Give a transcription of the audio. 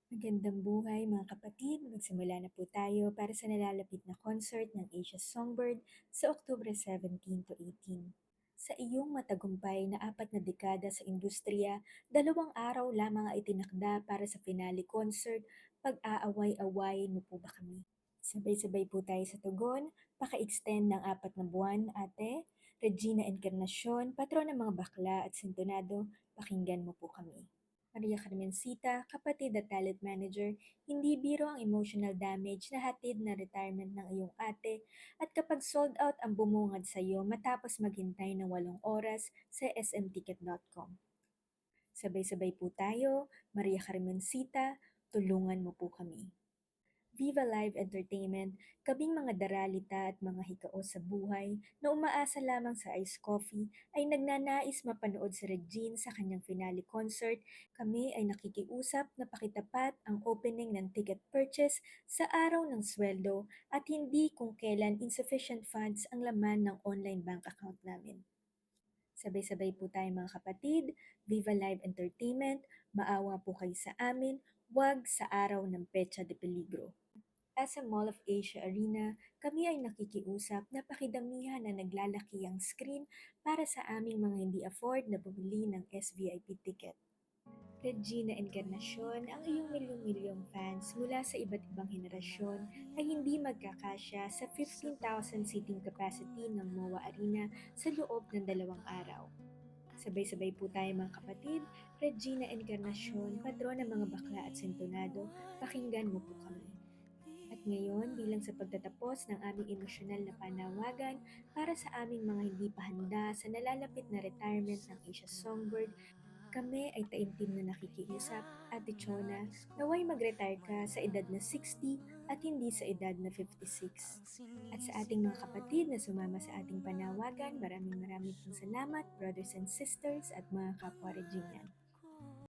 Magandang buhay mga kapatid, magsimula na po tayo para sa nalalapit na concert ng Asia Songbird sa Oktubre 17 to 18. Sa iyong matagumpay na 4 na dekada sa industriya, 2 araw lamang ang itinakda para sa finale concert, pag-aaway-away mo po ba kami? Sabay-sabay po tayo sa tugon, paka-extend ng 4 na buwan, ate. Regina Encarnacion, patron ng mga bakla at sintonado, pakinggan mo po kami. Maria Carmencita, kapatid at talent manager, hindi biro ang emotional damage na hatid na retirement ng iyong ate at kapag sold out ang bumungad sa iyo matapos maghintay ng 8 oras sa smticket.com. Sabay-sabay po tayo, Maria Carmencita, tulungan mo po kami. Viva Live Entertainment, kaming mga daralita at mga hikao sa buhay na umaasa lamang sa Ice Coffee ay nagnanais mapanood si Regine sa kanyang finale concert. Kami ay nakikiusap na pakitapat ang opening ng ticket purchase sa araw ng sweldo at hindi kung kailan insufficient funds ang laman ng online bank account namin. Sabay-sabay po tayo mga kapatid, Viva Live Entertainment, maawa po kayo sa amin, wag sa araw ng Pecha de Peligro. As a Mall of Asia Arena, kami ay nakikiusap na pakidamihan na naglalaki ang screen para sa aming mga hindi afford na bumili ng SVIP ticket. Regina Encarnacion, ang iyong milyong-milyong fans mula sa iba't ibang henerasyon ay hindi magkakasya sa 15,000 seating capacity ng MOA Arena sa loob ng 2 araw. Sabay-sabay po tayo mga kapatid, Regina Encarnacion, patron ng mga bakla at sintonado, pakinggan mo po kami. At ngayon, bilang sa pagtatapos ng aming emosyonal na panawagan para sa aming mga hindi pa handa sa nalalapit na retirement ng Asia Songbird, kami ay taimtim na nakikiusap, Ate Chona, naway mag-retire ka sa edad na 60 at hindi sa edad na 56. At sa ating mga kapatid na sumama sa ating panawagan, maraming maraming pong salamat, brothers and sisters at mga kapwa Reginian.